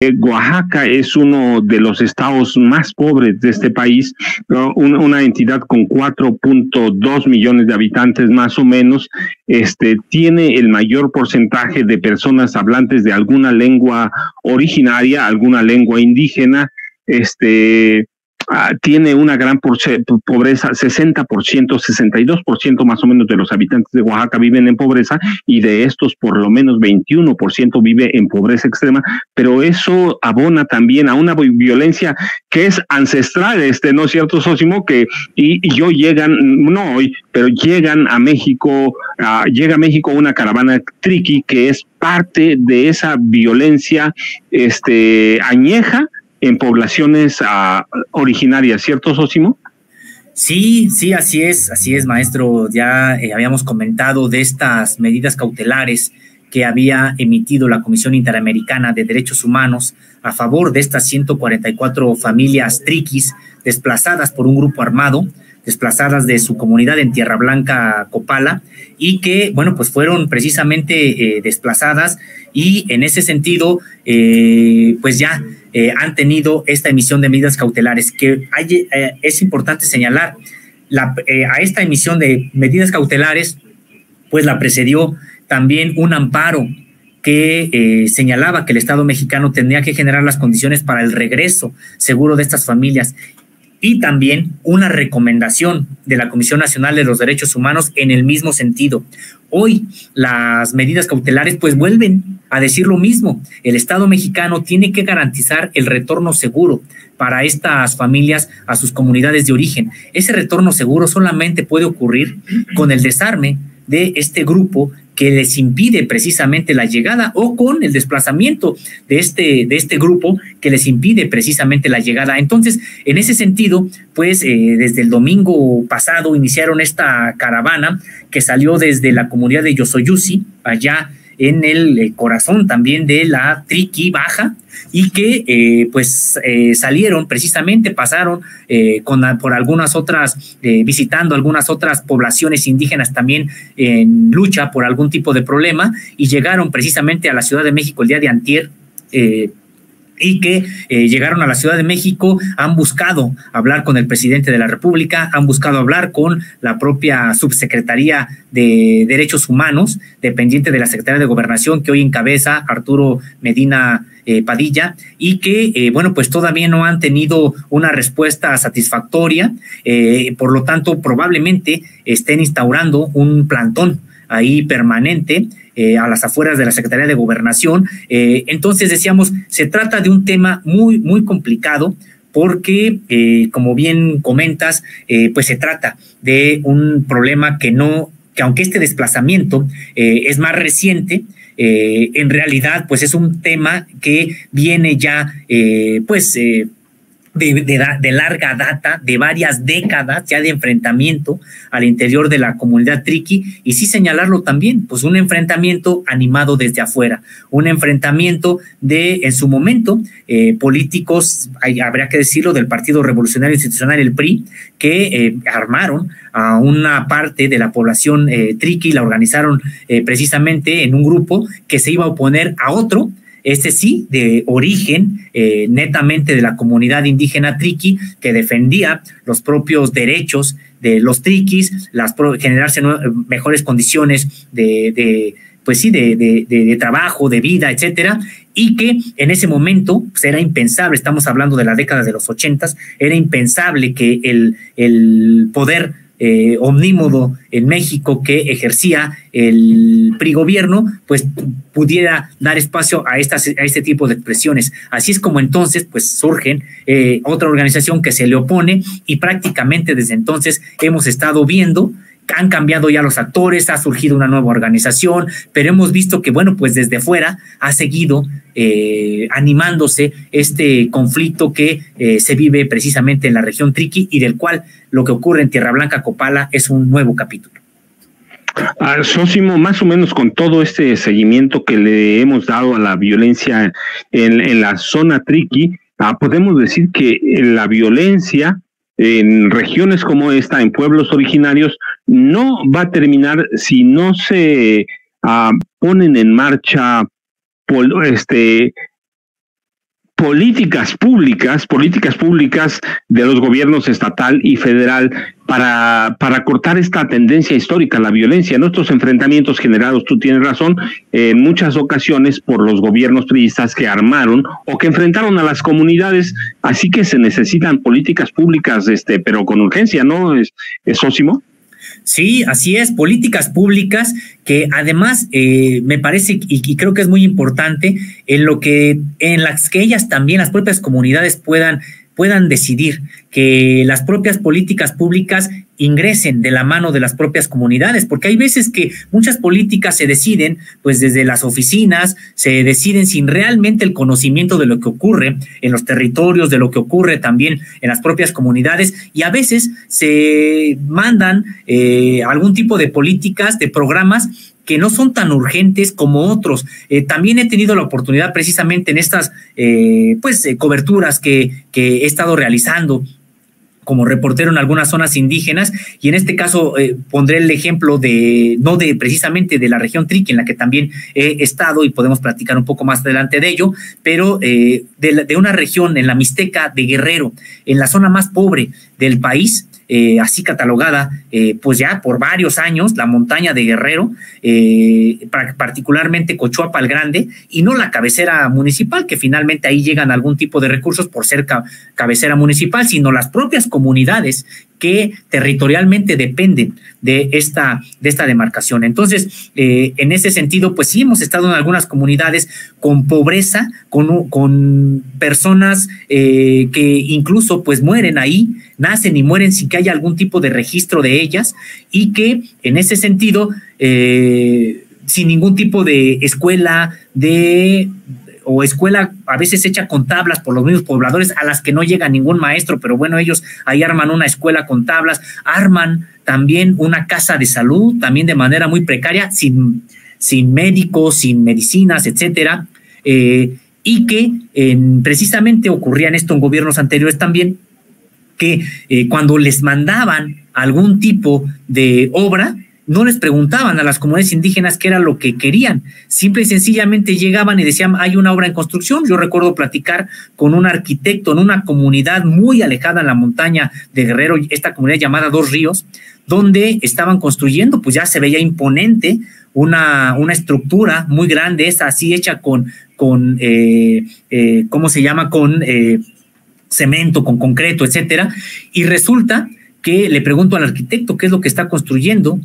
Oaxaca es uno de los estados más pobres de este país, una entidad con 4.2 millones de habitantes más o menos, tiene el mayor porcentaje de personas hablantes de alguna lengua originaria, alguna lengua indígena, tiene una gran pobreza, 60%, 62% más o menos de los habitantes de Oaxaca viven en pobreza, y de estos por lo menos 21% vive en pobreza extrema, pero eso abona también a una violencia que es ancestral, ¿no es cierto, Sósimo? Llegan a México, llega a México una caravana triqui que es parte de esa violencia añeja en poblaciones originarias, ¿cierto, Sósimo? Sí, así es, maestro. Ya habíamos comentado de estas medidas cautelares que había emitido la Comisión Interamericana de Derechos Humanos a favor de estas 144 familias triquis desplazadas por un grupo armado, desplazadas de su comunidad en Tierra Blanca, Copala, y que, bueno, pues fueron precisamente desplazadas, y en ese sentido, pues ya han tenido esta emisión de medidas cautelares, que es importante señalar, a esta emisión de medidas cautelares, pues la precedió también un amparo que señalaba que el Estado mexicano tendría que generar las condiciones para el regreso seguro de estas familias, y también una recomendación de la Comisión Nacional de los Derechos Humanos en el mismo sentido. Hoy las medidas cautelares pues vuelven a decir lo mismo. El Estado mexicano tiene que garantizar el retorno seguro para estas familias a sus comunidades de origen. Ese retorno seguro solamente puede ocurrir con el desarme de este grupo que les impide precisamente la llegada, o con el desplazamiento de este grupo que les impide precisamente la llegada. Entonces, en ese sentido, pues desde el domingo pasado iniciaron esta caravana que salió desde la comunidad de Yosoyusi, allá en el corazón también de la Triqui Baja, y que salieron precisamente, pasaron por algunas otras, visitando algunas otras poblaciones indígenas también en lucha por algún tipo de problema, y llegaron precisamente a la Ciudad de México el día de antier, y que llegaron a la Ciudad de México, han buscado hablar con el presidente de la República, han buscado hablar con la propia Subsecretaría de Derechos Humanos, dependiente de la Secretaría de Gobernación, que hoy encabeza Arturo Medina Padilla, y que, pues todavía no han tenido una respuesta satisfactoria, por lo tanto, probablemente estén instaurando un plantón ahí permanente a las afueras de la Secretaría de Gobernación. Entonces decíamos, se trata de un tema muy, muy complicado, porque, como bien comentas, pues se trata de un problema que aunque este desplazamiento es más reciente, en realidad pues es un tema que viene ya de larga data, de varias décadas ya de enfrentamiento al interior de la comunidad triqui, y sí señalarlo también, pues un enfrentamiento animado desde afuera, un enfrentamiento en su momento, políticos, habría que decirlo, del Partido Revolucionario Institucional, el PRI, que armaron a una parte de la población triqui, la organizaron precisamente en un grupo que se iba a oponer a otro, sí, de origen netamente de la comunidad indígena triqui, que defendía los propios derechos de los triquis, generarse mejores condiciones de trabajo, de vida, etcétera, y que en ese momento pues, era impensable, estamos hablando de la década de los 80, era impensable que el poder omnímodo en México que ejercía el PRI gobierno, pues pudiera dar espacio a este tipo de expresiones. Así es como entonces pues surgen otra organización que se le opone, y prácticamente desde entonces hemos estado viendo, han cambiado ya los actores, ha surgido una nueva organización, pero hemos visto que, bueno, pues desde fuera ha seguido animándose este conflicto que se vive precisamente en la región triqui, y del cual lo que ocurre en Tierra Blanca, Copala, es un nuevo capítulo. Sósimo, más o menos con todo este seguimiento que le hemos dado a la violencia en la zona triqui, podemos decir que la violencia en regiones como esta, en pueblos originarios, no va a terminar si no se ponen en marcha políticas públicas de los gobiernos estatal y federal para cortar esta tendencia histórica, la violencia, nuestros enfrentamientos generados, tú tienes razón, en muchas ocasiones por los gobiernos priistas que armaron o que enfrentaron a las comunidades, así que se necesitan políticas públicas, pero con urgencia, ¿no, Sósimo? Sí, así es, políticas públicas que además me parece y creo que es muy importante en las que ellas también, las propias comunidades puedan decidir, que las propias políticas públicas ingresen de la mano de las propias comunidades, porque hay veces que muchas políticas se deciden pues desde las oficinas, se deciden sin realmente el conocimiento de lo que ocurre en los territorios, de lo que ocurre también en las propias comunidades, y a veces se mandan algún tipo de políticas, de programas que no son tan urgentes como otros. También he tenido la oportunidad precisamente en estas coberturas que he estado realizando como reportero en algunas zonas indígenas, y en este caso pondré el ejemplo precisamente de la región Triqui, en la que también he estado y podemos platicar un poco más adelante de ello, pero de una región en la Mixteca de Guerrero, en la zona más pobre del país, así catalogada pues ya por varios años, la montaña de Guerrero, particularmente Cochuapa el Grande, y no la cabecera municipal, que finalmente ahí llegan algún tipo de recursos por ser cabecera municipal, sino las propias comunidades que territorialmente dependen de esta demarcación. Entonces, en ese sentido, pues sí hemos estado en algunas comunidades con pobreza, con personas que incluso pues mueren ahí, nacen y mueren sin que haya algún tipo de registro de ellas, y que en ese sentido, sin ningún tipo de escuela a veces hecha con tablas por los mismos pobladores, a las que no llega ningún maestro, pero bueno, ellos ahí arman una escuela con tablas, arman también una casa de salud, también de manera muy precaria, sin médicos, sin medicinas, etcétera, y que precisamente ocurrían esto en gobiernos anteriores también, que cuando les mandaban algún tipo de obra, no les preguntaban a las comunidades indígenas qué era lo que querían, simple y sencillamente llegaban y decían, hay una obra en construcción. Yo recuerdo platicar con un arquitecto en una comunidad muy alejada en la montaña de Guerrero, esta comunidad llamada Dos Ríos, donde estaban construyendo, pues ya se veía imponente una estructura muy grande, esa así hecha con ¿cómo se llama? Con cemento, con concreto, etcétera, y resulta que le pregunto al arquitecto qué es lo que está construyendo,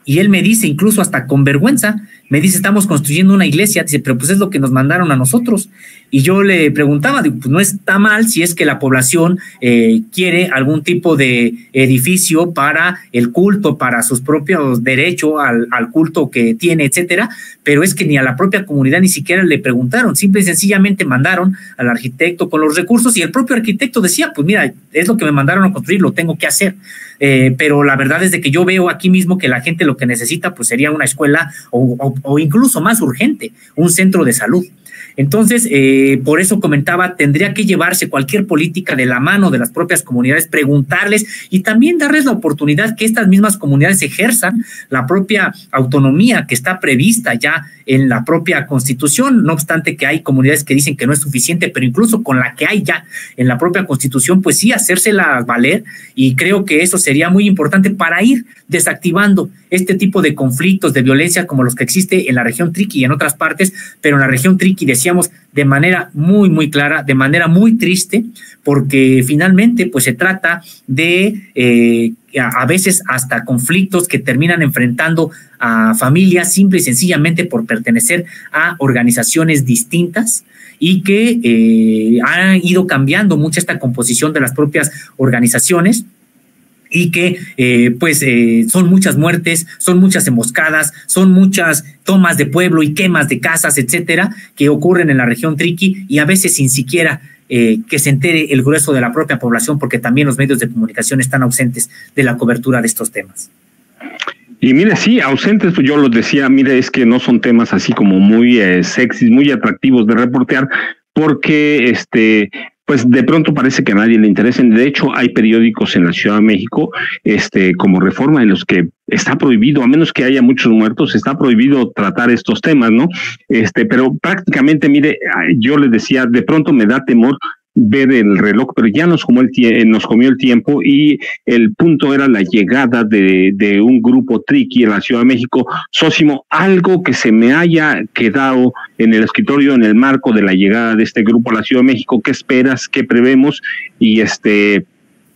y él me dice, incluso hasta con vergüenza, me dice, estamos construyendo una iglesia. Dice, pero pues es lo que nos mandaron a nosotros. Y yo le preguntaba, digo, pues no está mal si es que la población quiere algún tipo de edificio para el culto, para sus propios derechos al culto que tiene, etcétera, pero es que ni a la propia comunidad ni siquiera le preguntaron, simple y sencillamente mandaron al arquitecto con los recursos, y el propio arquitecto decía, pues mira, es lo que me mandaron a construir, lo tengo que hacer. Pero la verdad es de que yo veo aquí mismo que la gente lo que necesita pues sería una escuela o incluso más urgente, un centro de salud. Entonces, por eso comentaba, tendría que llevarse cualquier política de la mano de las propias comunidades, preguntarles y también darles la oportunidad que estas mismas comunidades ejerzan la propia autonomía que está prevista ya en la propia Constitución, no obstante que hay comunidades que dicen que no es suficiente, pero incluso con la que hay ya en la propia Constitución, pues sí, hacérsela valer, y creo que eso sería muy importante para ir desactivando este tipo de conflictos, de violencia como los que existe en la región Triqui y en otras partes, pero en la región Triqui decíamos de manera muy, muy clara, de manera muy triste, porque finalmente pues se trata de a veces hasta conflictos que terminan enfrentando a familias simple y sencillamente por pertenecer a organizaciones distintas, y que ha ido cambiando mucho esta composición de las propias organizaciones, y que son muchas muertes, son muchas emboscadas, son muchas tomas de pueblo y quemas de casas, etcétera, que ocurren en la región Triqui, y a veces sin siquiera que se entere el grueso de la propia población, porque también los medios de comunicación están ausentes de la cobertura de estos temas. Y mire, sí, ausentes, pues yo los decía, mire, es que no son temas así como muy sexys, muy atractivos de reportear, porque pues de pronto parece que a nadie le interesa. De hecho, hay periódicos en la Ciudad de México, como Reforma, en los que está prohibido, a menos que haya muchos muertos, está prohibido tratar estos temas, ¿no? Pero prácticamente, mire, yo le decía, de pronto me da temor ver el reloj, pero ya nos comió el tiempo, y el punto era la llegada de un grupo triqui en la Ciudad de México. Sósimo, algo que se me haya quedado en el escritorio en el marco de la llegada de este grupo a la Ciudad de México, ¿qué esperas? ¿Qué prevemos? Y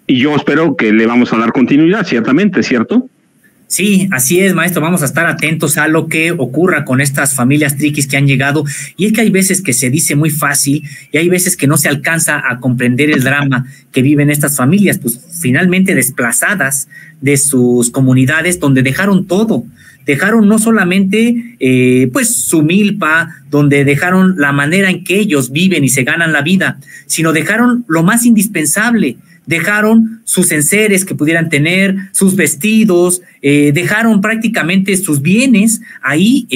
yo espero que le vamos a dar continuidad, ciertamente, ¿cierto? Sí, así es, maestro. Vamos a estar atentos a lo que ocurra con estas familias triquis que han llegado. Y es que hay veces que se dice muy fácil y hay veces que no se alcanza a comprender el drama que viven estas familias, pues finalmente desplazadas de sus comunidades donde dejaron todo. Dejaron no solamente pues su milpa, donde dejaron la manera en que ellos viven y se ganan la vida, sino dejaron lo más indispensable. Dejaron sus enseres que pudieran tener, sus vestidos, dejaron prácticamente sus bienes ahí,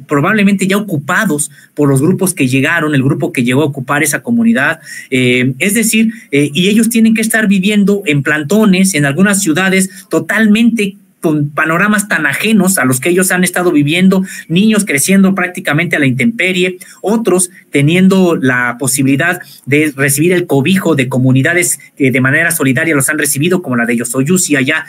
probablemente ya ocupados por los grupos que llegaron, el grupo que llegó a ocupar esa comunidad. Es decir, y ellos tienen que estar viviendo en plantones, en algunas ciudades totalmente con panoramas tan ajenos a los que ellos han estado viviendo, niños creciendo prácticamente a la intemperie, otros teniendo la posibilidad de recibir el cobijo de comunidades que de manera solidaria los han recibido, como la de Yosoyusi allá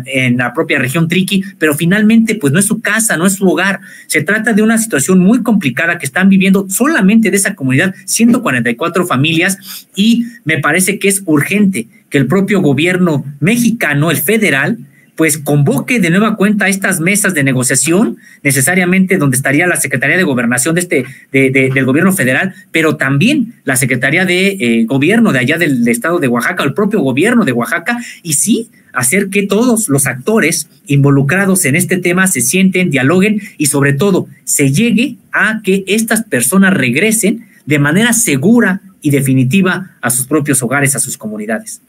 en la propia región Triqui, pero finalmente pues no es su casa, no es su hogar. Se trata de una situación muy complicada que están viviendo solamente de esa comunidad 144 familias, y me parece que es urgente que el propio gobierno mexicano, el federal, pues convoque de nueva cuenta estas mesas de negociación, necesariamente donde estaría la Secretaría de Gobernación del gobierno federal, pero también la Secretaría de Gobierno de allá del estado de Oaxaca, el propio gobierno de Oaxaca, y sí, hacer que todos los actores involucrados en este tema se sienten, dialoguen y sobre todo se llegue a que estas personas regresen de manera segura y definitiva a sus propios hogares, a sus comunidades.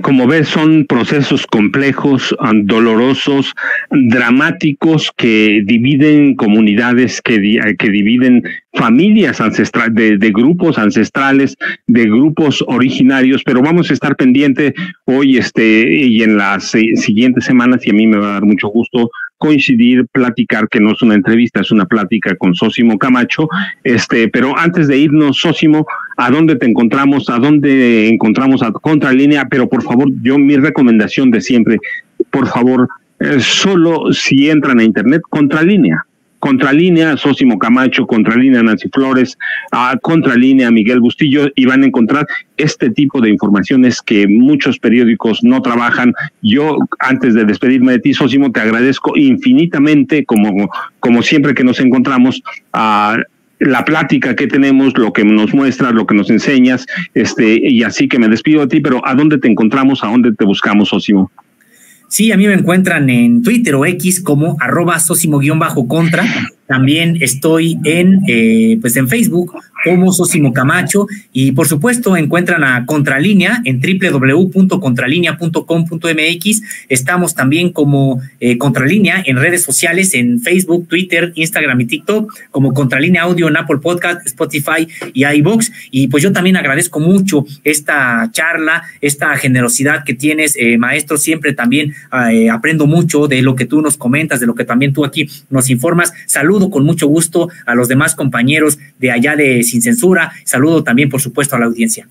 Como ves, son procesos complejos, dolorosos, dramáticos, que dividen comunidades, que dividen familias ancestrales, de grupos ancestrales, de grupos originarios, pero vamos a estar pendiente hoy y en las siguientes semanas, y a mí me va a dar mucho gusto coincidir, platicar, que no es una entrevista, es una plática con Sósimo Camacho. Pero antes de irnos, Sósimo, ¿a dónde te encontramos? ¿A dónde encontramos a Contralínea? Pero por favor, mi recomendación de siempre, por favor, solo si entran a internet, Contralínea Sósimo Camacho, Contralínea Nancy Flores, Contralínea Miguel Bustillo, y van a encontrar este tipo de informaciones que muchos periódicos no trabajan. Yo, antes de despedirme de ti, Sósimo, te agradezco infinitamente, como siempre que nos encontramos, la plática que tenemos, lo que nos muestras, lo que nos enseñas, y así que me despido de ti, pero ¿a dónde te encontramos? ¿A dónde te buscamos, Sósimo? Sí, a mí me encuentran en Twitter o X como @Sósimo_contra. También estoy en Facebook como Sósimo Camacho, y por supuesto encuentran a Contralínea en www.contralinea.com.mx. Estamos también como Contralínea en redes sociales, en Facebook, Twitter, Instagram y TikTok, como Contralínea Audio en Apple Podcast, Spotify y iVoox. Y pues yo también agradezco mucho esta charla, esta generosidad que tienes, maestro. Siempre también aprendo mucho de lo que tú nos comentas, de lo que también tú aquí nos informas. Saludo con mucho gusto a los demás compañeros de allá de Sin Censura. Saludo también, por supuesto, a la audiencia.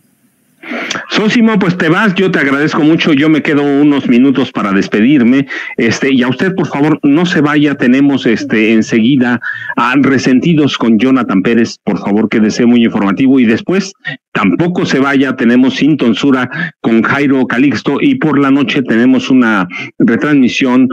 Sósimo, pues te vas, yo te agradezco mucho, yo me quedo unos minutos para despedirme, y a usted, por favor, no se vaya, tenemos enseguida a Resentidos con Jonathan Pérez, por favor, quédese muy informativo, y después tampoco se vaya, tenemos Sin Censura con Jairo Calixto, y por la noche tenemos una retransmisión